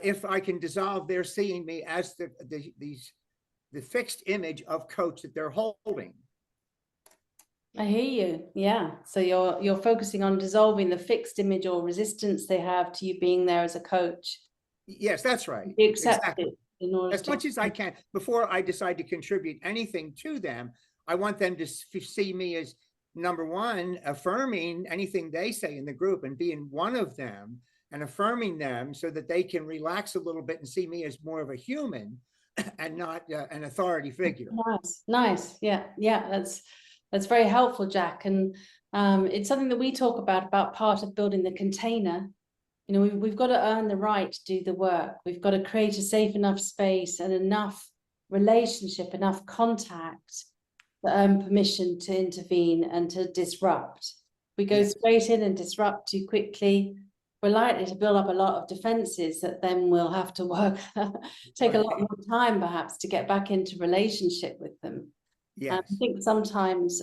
if I can dissolve their seeing me as the fixed image of coach that they're holding. I hear you. Yeah. So you're focusing on dissolving the fixed image or resistance they have to you being there as a coach. Yes, that's right. You accept Exactly. it in order As much as I can before I decide to contribute anything to them. I want them to see me as number one, affirming anything they say in the group and being one of them and affirming them so that they can relax a little bit and see me as more of a human and not an authority figure. Nice. Yeah. That's very helpful, Jack. And it's something that we talk about part of building the container. You know, we've got to earn the right to do the work. We've got to create a safe enough space and enough relationship, enough contact to earn permission to intervene and to disrupt. We go straight in and disrupt too quickly, we're likely to build up a lot of defenses that then we'll have to work, take a lot more time perhaps to get back into relationship with them. Yes. I think sometimes,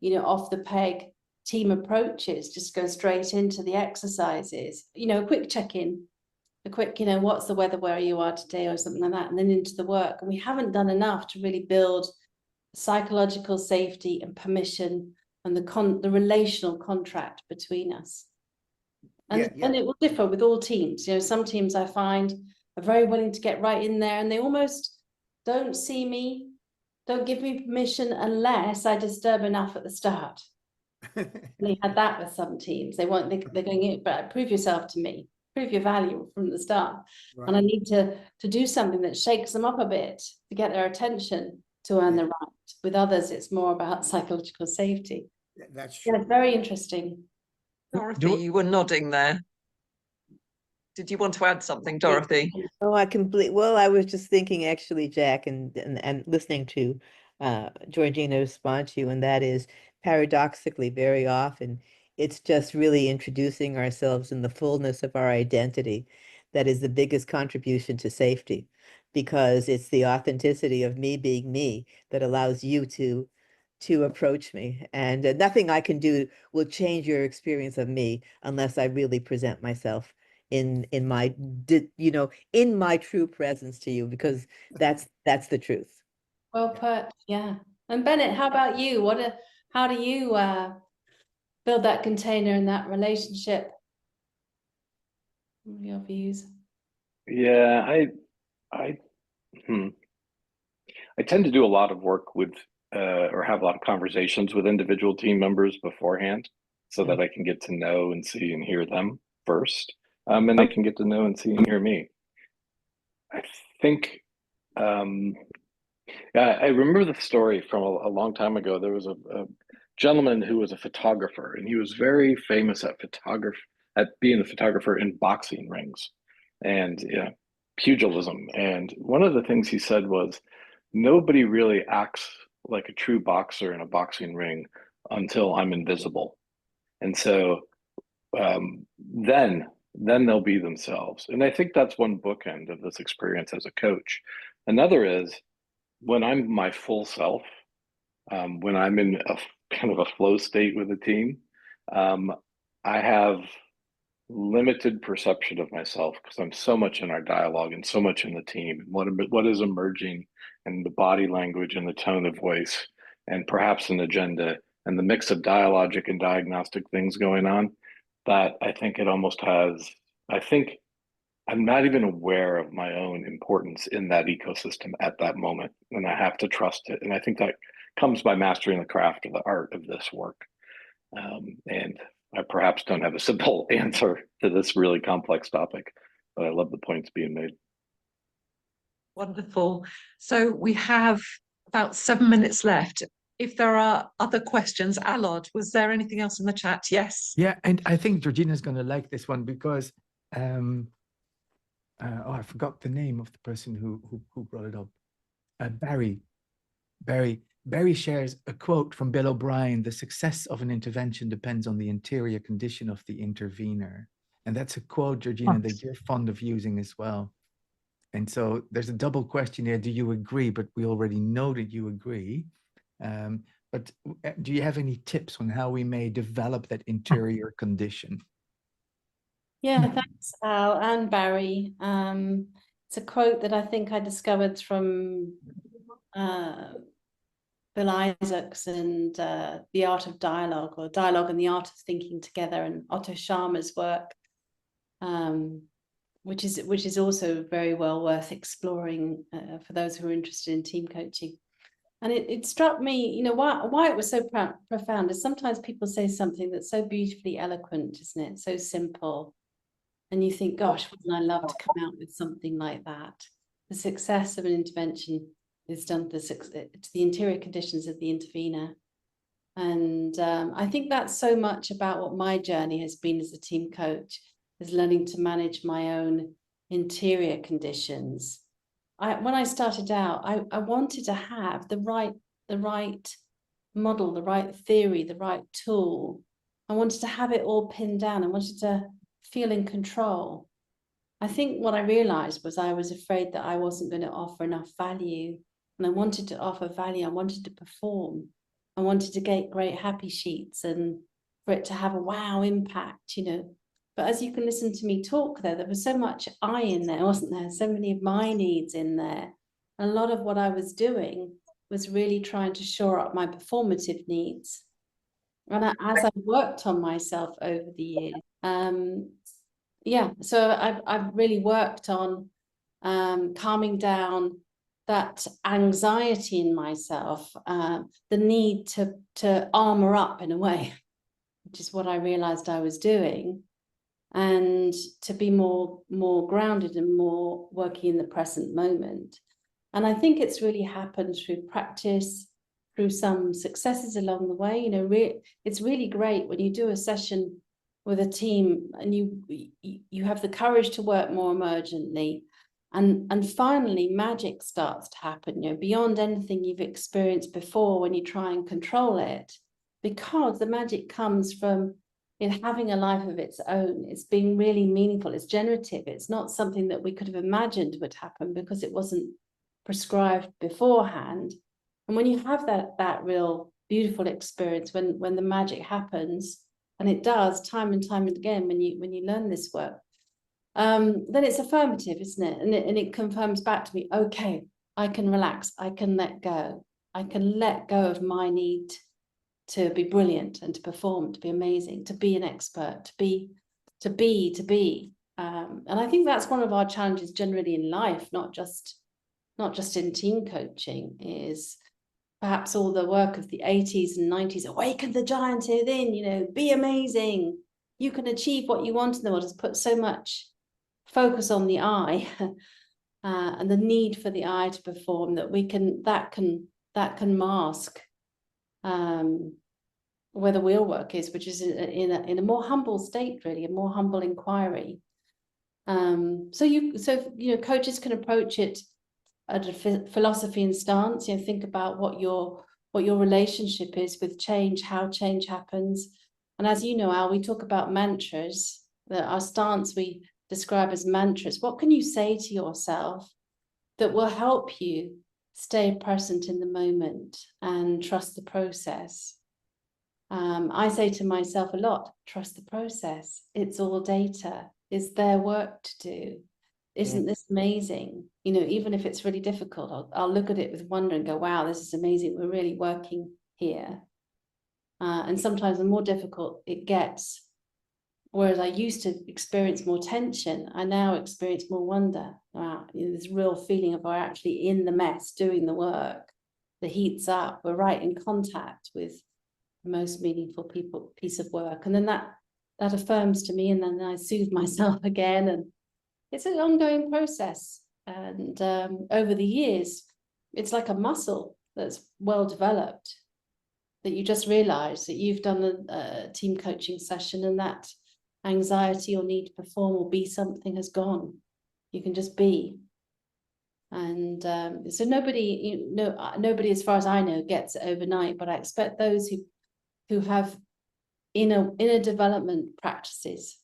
you know, off the peg team approaches just go straight into the exercises, you know, a quick check-in, a quick, you know, what's the weather where you are today or something like that, and then into the work. And we haven't done enough to really build psychological safety and permission and the relational contract between us. And, and it will differ with all teams. You know, some teams I find are very willing to get right in there and they almost don't see me, don't give me permission unless I disturb enough at the start. They had that with some teams. They're going in, but prove yourself to me, prove your value from the start. Right. And I need to do something that shakes them up a bit to get their attention to earn the right. With others, it's more about psychological safety. That's true. Yeah, it's very interesting. Dorothy, you were nodding there. Did you want to add something, Dorothy? Oh, well, I was just thinking actually, Jack, and listening to Georgina respond to you, and that is paradoxically very often it's just really introducing ourselves in the fullness of our identity that is the biggest contribution to safety, because it's the authenticity of me being me that allows you to approach me, and nothing I can do will change your experience of me unless I really present myself in my, you know, in my true presence to you, because that's the truth. Well put. Yeah. And Bennett, how about you? How do you build that container and that relationship? What are your views? Yeah, I tend to do a lot of work with or have a lot of conversations with individual team members beforehand so that I can get to know and see and hear them first. And they can get to know and see and hear me. I think, I remember the story from a long time ago. There was a gentleman who was a photographer, and he was very famous at being a photographer in boxing rings and pugilism. And one of the things he said was, nobody really acts like a true boxer in a boxing ring until I'm invisible. And so then they'll be themselves. And I think that's one bookend of this experience as a coach. Another is when I'm my full self, when I'm in a kind of a flow state with a team, I have limited perception of myself because I'm so much in our dialogue and so much in the team. What is emerging and the body language and the tone of voice and perhaps an agenda and the mix of dialogic and diagnostic things going on, that I think it almost has, I think I'm not even aware of my own importance in that ecosystem at that moment. And I have to trust it. And I think that comes by mastering the craft or the art of this work. And I perhaps don't have a simple answer to this really complex topic, but I love the points being made. Wonderful. So we have about 7 minutes left. If there are other questions, Alod, was there anything else in the chat? Yes. Yeah, and I think Georgina is going to like this one because I forgot the name of the person who brought it up. Barry shares a quote from Bill O'Brien: "The success of an intervention depends on the interior condition of the intervener." And that's a quote, Georgina, that you're fond of using as well. And so there's a double question here. Do you agree? But we already know that you agree. But do you have any tips on how we may develop that interior condition? Yeah, thanks, Al and Barry. It's a quote that I think I discovered from Bill Isaacs and The Art of Dialogue, or Dialogue and the Art of Thinking Together, and Otto Scharmer's work, which is also very well worth exploring for those who are interested in team coaching. And it struck me, you know, why it was so profound is sometimes people say something that's so beautifully eloquent, isn't it? So simple. And you think, gosh, wouldn't I love to come out with something like that? The success of an intervention is down to the interior conditions of the intervener. And I think that's so much about what my journey has been as a team coach, is learning to manage my own interior conditions. When I started out, I wanted to have the right model, the right theory, the right tool. I wanted to have it all pinned down. I wanted to feel in control. I think what I realized was I was afraid that I wasn't going to offer enough value, and I wanted to offer value. I wanted to perform. I wanted to get great happy sheets and for it to have a wow impact, you know. But as you can listen to me talk there was so much I in there, wasn't there? So many of my needs in there. And a lot of what I was doing was really trying to shore up my performative needs. And as I worked on myself over the years, so I've really worked on calming down that anxiety in myself, the need to armor up in a way, which is what I realized I was doing, and to be more grounded and more working in the present moment. And I think it's really happened through practice, through some successes along the way. You know, it's really great when you do a session with a team and you have the courage to work more emergently, and finally magic starts to happen, you know, beyond anything you've experienced before when you try and control it, because the magic comes from having a life of its own. It's being really meaningful. It's generative. It's not something that we could have imagined would happen because it wasn't prescribed beforehand. And when you have that real beautiful experience, when the magic happens, and it does time and time again when you learn this work, then it's affirmative, isn't it? And it confirms back to me, okay, I can relax, I can let go. I can let go of my need to be brilliant and to perform, to be amazing, to be an expert, to be. And I think that's one of our challenges generally in life, not just in team coaching, is perhaps all the work of the 80s and 90s, awaken the giant within, you know, be amazing, you can achieve what you want in the world, has put so much focus on the I and the need for the I to perform that can mask where the real work is, which is in a more humble state, really, a more humble inquiry. So you know, coaches can approach it at a philosophy and stance. You know, think about what your relationship is with change, how change happens. And as you know, Al, we talk about mantras. That our stance we describe as mantras. What can you say to yourself that will help you stay present in the moment and trust the process? I say to myself a lot, trust the process. It's all data. Is there work to do? Isn't this amazing? You know, even if it's really difficult, I'll look at it with wonder and go, wow, this is amazing. We're really working here. And sometimes the more difficult it gets, whereas I used to experience more tension, I now experience more wonder. Wow, you know, this real feeling of we're actually in the mess, doing the work. The heat's up. We're right in contact with the most meaningful piece of work. And then that affirms to me, and then I soothe myself again. And it's an ongoing process. And over the years, it's like a muscle that's well developed, that you just realize that you've done a team coaching session and that anxiety or need to perform or be something has gone. You can just be. And so nobody, nobody, as far as I know, gets it overnight, but I expect those who have inner development practices,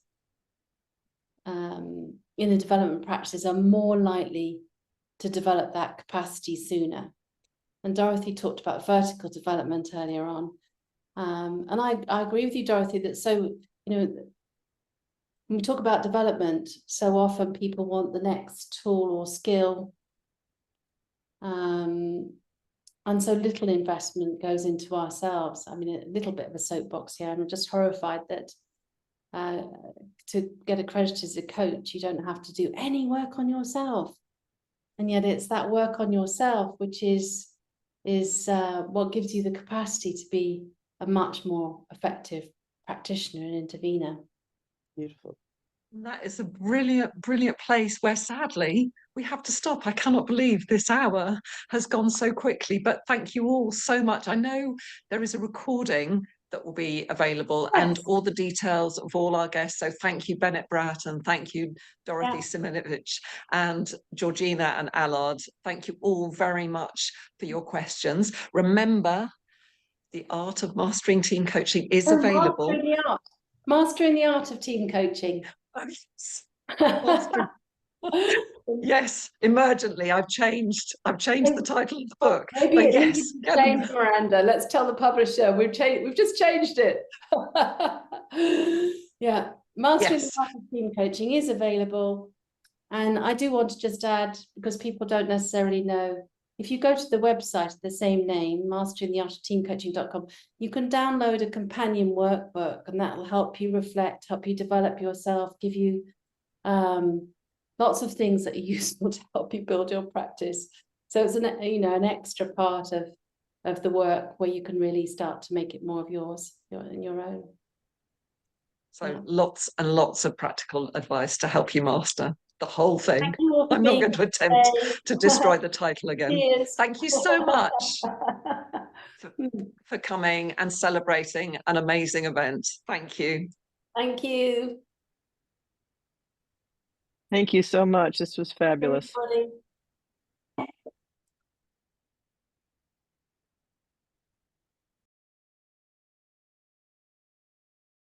are more likely to develop that capacity sooner. And Dorothy talked about vertical development earlier on. And I agree with you, Dorothy, that so, you know, when we talk about development, so often people want the next tool or skill. And so little investment goes into ourselves. I mean, a little bit of a soapbox here. I'm just horrified that to get accredited as a coach, you don't have to do any work on yourself. And yet it's that work on yourself, which is what gives you the capacity to be a much more effective practitioner and intervener. Beautiful. That is a brilliant, brilliant place where sadly we have to stop. I cannot believe this hour has gone so quickly, but thank you all so much. I know there is a recording that will be available, yes, and all the details of all our guests. So thank you, Bennett, Bratt, and thank you, Dorothy Siminovitch, and Georgina and Allard. Thank you all very much for your questions. Remember, the Art of Mastering Team Coaching is available. Mastering the art of team coaching. Yes, emergently, I've changed the title of the book. Maybe But it yes, needs to change, Miranda. Let's tell the publisher we've just changed it. Yeah, Mastering the Art of Team Coaching is available. And I do want to just add, because people don't necessarily know, if you go to the website of the same name, masteringtheartofteamcoaching.com, you can download a companion workbook, and that will help you reflect, help you develop yourself, give you lots of things that are useful to help you build your practice. So it's an extra part of the work where you can really start to make it more of yours, your own. So lots and lots of practical advice to help you master the whole thing. I'm not going to attempt to destroy the title again. Cheers. Thank you so much for coming and celebrating an amazing event. Thank you. Thank you. Thank you so much. This was fabulous. Everybody.